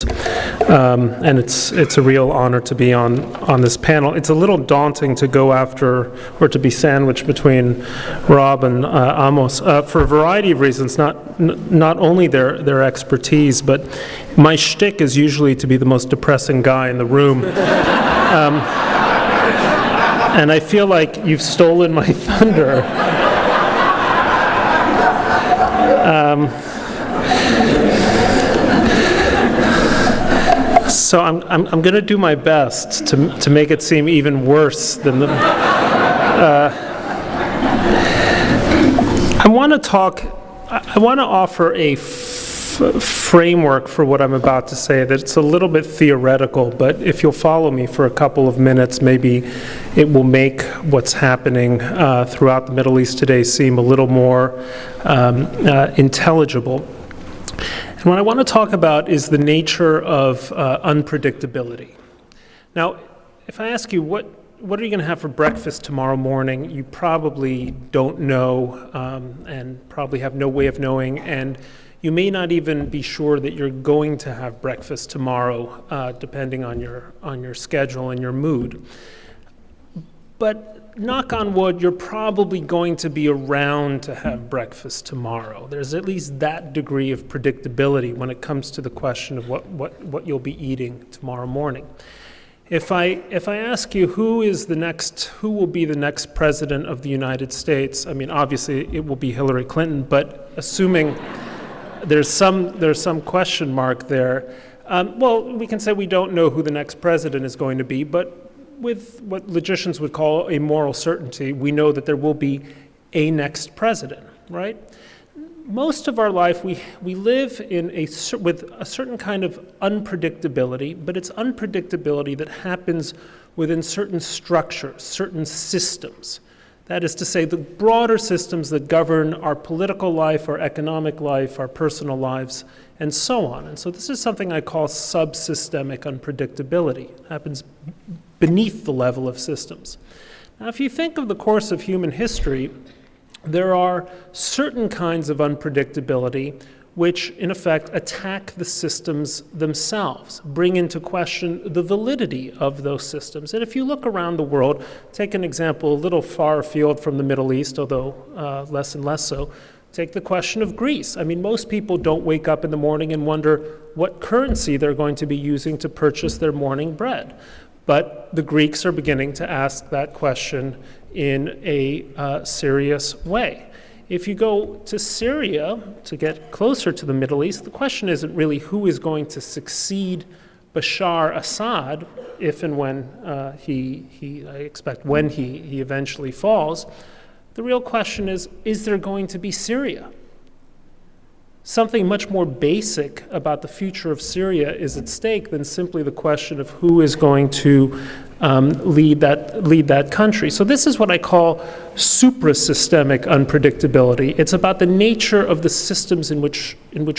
And it's a real honor to be on this panel. It's a little daunting to go after, or to be sandwiched between Rob and Amos, for a variety of reasons, not only their expertise, but my shtick is usually to be the most depressing guy in the room. And I feel like you've stolen my thunder. So I'm going to do my best to make it seem even worse than the. I want to offer a framework for what I'm about to say that's a little bit theoretical, but if you'll follow me for a couple of minutes, maybe it will make what's happening throughout the Middle East today seem a little more intelligible. And what I want to talk about is the nature of unpredictability. Now, if I ask you, what are you going to have for breakfast tomorrow morning, you probably don't know and probably have no way of knowing, and you may not even be sure that you're going to have breakfast tomorrow, depending on your schedule and your mood. But knock on wood, you're probably going to be around to have breakfast tomorrow. There's at least that degree of predictability when it comes to the question of what you'll be eating tomorrow morning. If I ask you who will be the next president of the United States, I mean, obviously it will be Hillary Clinton, but assuming there's some question mark there, well, we can say we don't know who the next president is going to be, but with what logicians would call a moral certainty, we know that there will be a next president, right? Most of our life, we live with a certain kind of unpredictability, but it's unpredictability that happens within certain structures, certain systems. That is to say, the broader systems that govern our political life, our economic life, our personal lives, and so on. And so this is something I call subsystemic unpredictability. It happens beneath the level of systems. Now, if you think of the course of human history, there are certain kinds of unpredictability which, in effect, attack the systems themselves, bring into question the validity of those systems. And if you look around the world, take an example a little far afield from the Middle East, although less and less so, take the question of Greece. I mean, most people don't wake up in the morning and wonder what currency they're going to be using to purchase their morning bread. But the Greeks are beginning to ask that question in a serious way. If you go to Syria, to get closer to the Middle East, the question isn't really who is going to succeed Bashar Assad, if and when I expect when he eventually falls. The real question is there going to be Syria? Something much more basic about the future of Syria is at stake than simply the question of who is going to lead that country. So this is what I call suprasystemic unpredictability. It's about the nature of the systems in which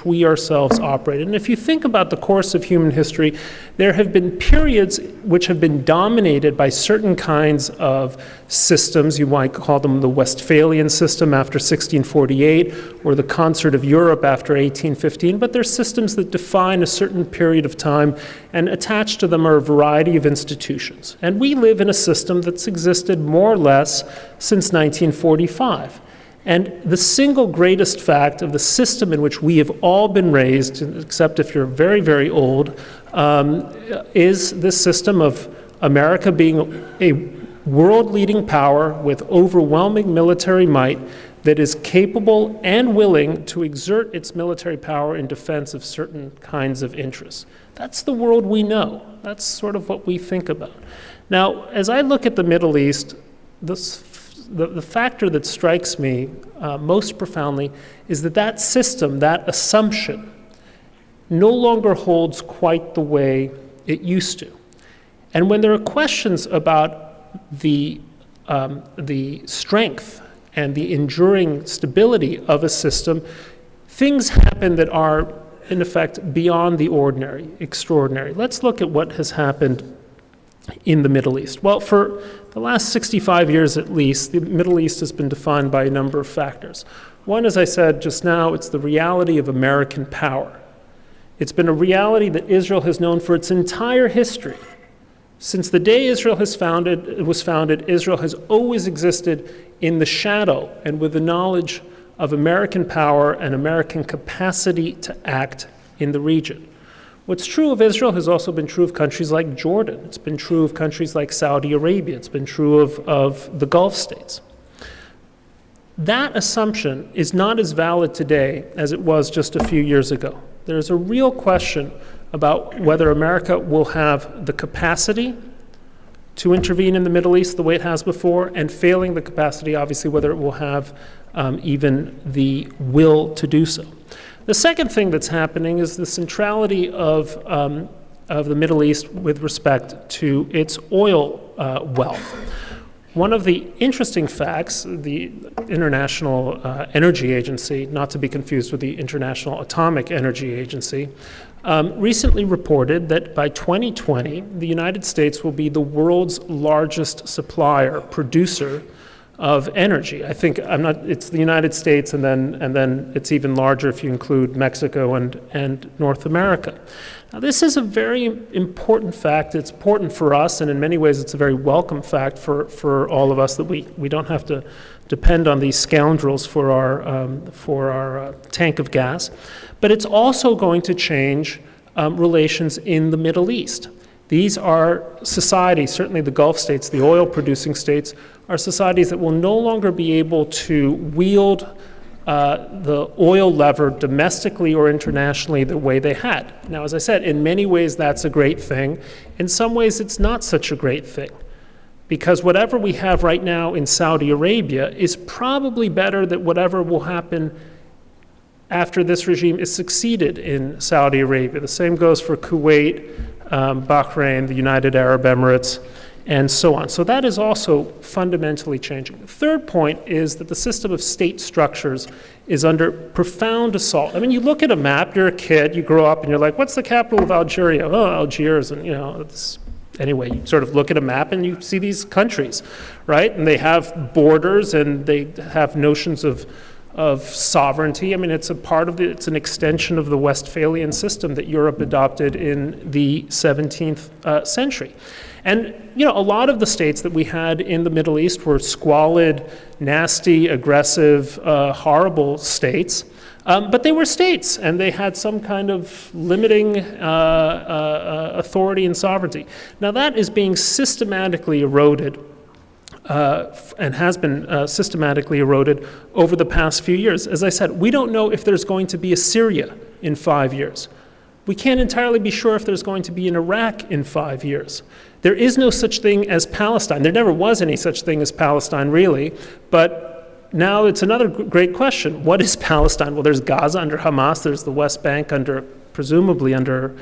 we ourselves operate. And if you think about the course of human history, there have been periods which have been dominated by certain kinds of systems. You might call them the Westphalian system after 1648, or the Concert of Europe after 1815, but they're systems that define a certain period of time, and attached to them are a variety of institutions. And we live in a system that's existed more or less since 1945. And the single greatest fact of the system in which we have all been raised, except if you're very, very old, is this system of America being a world-leading power with overwhelming military might that is capable and willing to exert its military power in defense of certain kinds of interests. That's the world we know. That's sort of what we think about. Now, as I look at the Middle East, the factor that strikes me most profoundly is that system, that assumption, no longer holds quite the way it used to. And when there are questions about the strength and the enduring stability of a system, things happen that are, in effect, beyond the ordinary, extraordinary. Let's look at what has happened in the Middle East. Well, for the last 65 years at least, the Middle East has been defined by a number of factors. One, as I said just now, it's the reality of American power. It's been a reality that Israel has known for its entire history. Since the day Israel was founded, Israel has always existed in the shadow and with the knowledge of American power and American capacity to act in the region. What's true of Israel has also been true of countries like Jordan. It's been true of countries like Saudi Arabia. It's been true of the Gulf states. That assumption is not as valid today as it was just a few years ago. There's a real question about whether America will have the capacity to intervene in the Middle East the way it has before, and failing the capacity, obviously, whether it will have even the will to do so. The second thing that's happening is the centrality of the Middle East with respect to its oil wealth. One of the interesting facts, the International Energy Agency, not to be confused with the International Atomic Energy Agency, recently reported that by 2020, the United States will be the world's largest supplier, producer of energy. I think it's the United States, and then it's even larger if you include Mexico and North America. Now, this is a very important fact. It's important for us, and in many ways it's a very welcome fact for all of us, that we don't have to depend on these scoundrels for our tank of gas. But it's also going to change relations in the Middle East. These are societies, certainly the Gulf states, the oil-producing states, are societies that will no longer be able to wield the oil lever domestically or internationally the way they had. Now, as I said, in many ways that's a great thing. In some ways it's not such a great thing, because whatever we have right now in Saudi Arabia is probably better than whatever will happen after this regime is succeeded in Saudi Arabia. The same goes for Kuwait, Bahrain, the United Arab Emirates, and so on. So that is also fundamentally changing. The third point is that the system of state structures is under profound assault. I mean, you look at a map, you're a kid, you grow up, and you're like, what's the capital of Algeria? Oh, Algiers, and anyway, you sort of look at a map and you see these countries, right? And they have borders and they have notions of sovereignty. I mean, it's an extension of the Westphalian system that Europe adopted in the 17th century. And, a lot of the states that we had in the Middle East were squalid, nasty, aggressive, horrible states. But they were states, and they had some kind of limiting authority and sovereignty. Now, that is being systematically eroded and has been systematically eroded over the past few years. As I said, we don't know if there's going to be a Syria in 5 years. We can't entirely be sure if there's going to be an Iraq in 5 years. There is no such thing as Palestine. There never was any such thing as Palestine, really. But now it's another great question. What is Palestine? Well, there's Gaza under Hamas. There's the West Bank presumably under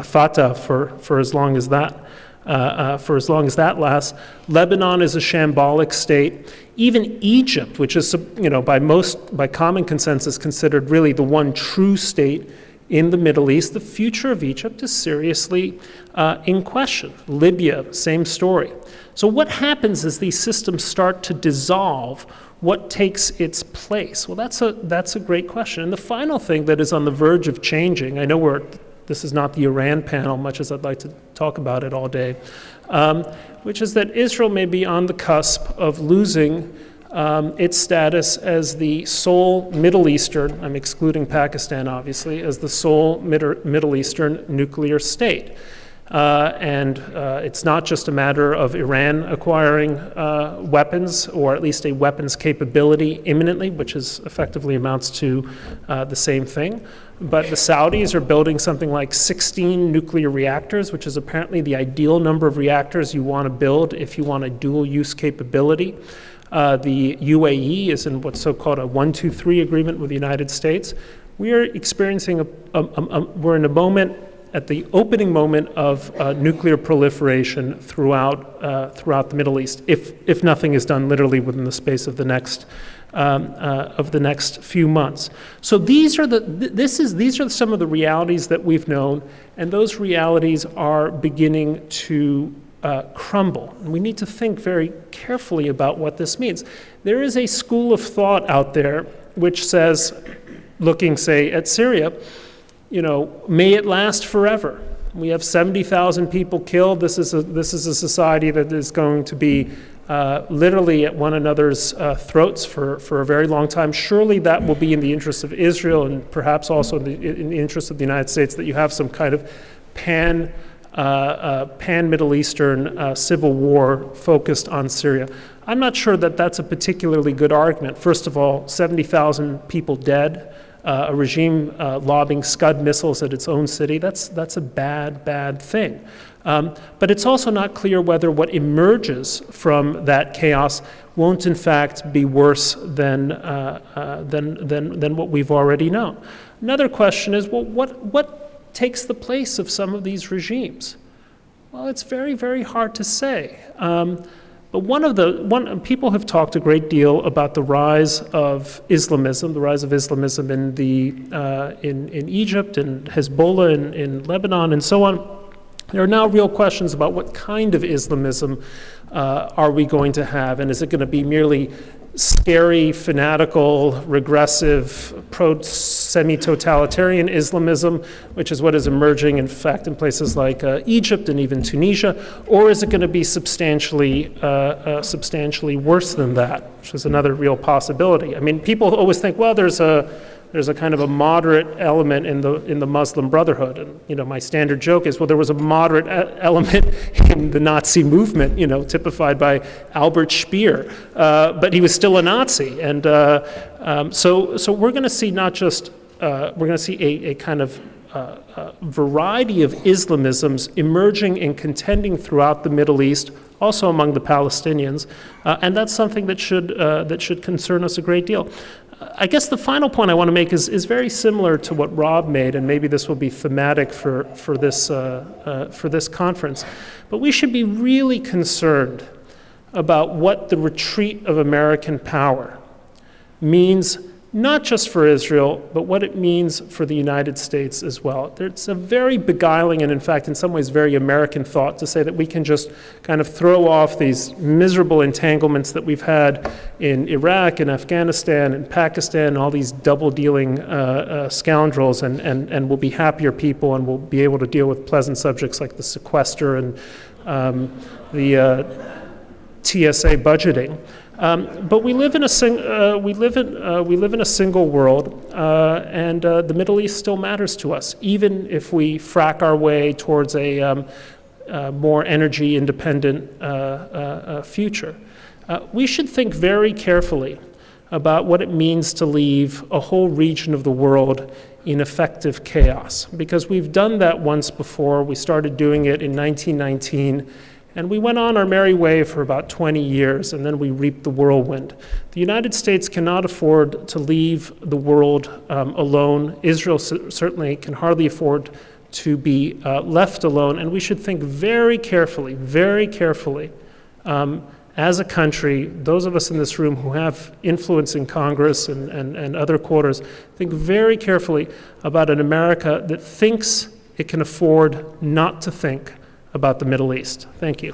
Fatah for as long as that. Lasts. Lebanon is a shambolic state. Even Egypt, which is, by common consensus considered really the one true state in the Middle East, the future of Egypt is seriously in question. Libya, same story. So what happens as these systems start to dissolve? What takes its place? Well, that's a great question. And the final thing that is on the verge of changing, I know this is not the Iran panel, much as I'd like to talk about it all day, which is that Israel may be on the cusp of losing its status as the sole Middle Eastern, I'm excluding Pakistan obviously, as the sole Middle Eastern nuclear state. And it's not just a matter of Iran acquiring weapons, or at least a weapons capability imminently, which effectively amounts to the same thing. But the Saudis are building something like 16 nuclear reactors, which is apparently the ideal number of reactors you want to build if you want a dual-use capability. The UAE is in what's so-called a 1-2-3 agreement with the United States. We are experiencing we're in a moment, at the opening moment of nuclear proliferation throughout the Middle East, if nothing is done literally within the space of the next few months. So these are some of the realities that we've known, and those realities are beginning to crumble. And we need to think very carefully about what this means. There is a school of thought out there which says, looking, say, at Syria, may it last forever. We have 70,000 people killed. This is a society that is going to be literally at one another's throats for a very long time. Surely that will be in the interest of Israel and perhaps also in the interest of the United States, that you have some kind of pan-Middle Eastern civil war focused on Syria. I'm not sure that that's a particularly good argument. First of all, 70,000 people dead, a regime lobbing Scud missiles at its own city, that's a bad thing. But it's also not clear whether what emerges from that chaos won't in fact be worse than what we've already known. Another question is, well, what takes the place of some of these regimes? Well, it's very, very hard to say. But people have talked a great deal about the rise of Islamism, in Egypt and Hezbollah in Lebanon and so on. There are now real questions about what kind of Islamism are we going to have, and is it going to be merely scary, fanatical, regressive, semi-totalitarian Islamism, which is what is emerging, in fact, in places like Egypt and even Tunisia, or is it going to be substantially worse than that, which is another real possibility. I mean, people always think, well, there's a kind of a moderate element in the Muslim Brotherhood, and my standard joke is, well, there was a moderate element in the Nazi movement, typified by Albert Speer, but he was still a Nazi, and so we're going to see not just we're going to see a kind of variety of Islamisms emerging and contending throughout the Middle East, also among the Palestinians, and that's something that should concern us a great deal. I guess the final point I want to make is very similar to what Rob made, and maybe this will be thematic for this conference. But we should be really concerned about what the retreat of American power means, not just for Israel, but what it means for the United States as well. It's a very beguiling and, in fact, in some ways, very American thought to say that we can just kind of throw off these miserable entanglements that we've had in Iraq and Afghanistan and Pakistan, and all these double-dealing scoundrels, and we'll be happier people, and we'll be able to deal with pleasant subjects like the sequester and the TSA budgeting. But we live in a single world, and the Middle East still matters to us, even if we frack our way towards a more energy independent future. We should think very carefully about what it means to leave a whole region of the world in effective chaos, because we've done that once before. We started doing it in 1919. And we went on our merry way for about 20 years, and then we reaped the whirlwind. The United States cannot afford to leave the world alone. Israel certainly can hardly afford to be left alone, and we should think very carefully, as a country, those of us in this room who have influence in Congress and other quarters, think very carefully about an America that thinks it can afford not to think about the Middle East. Thank you.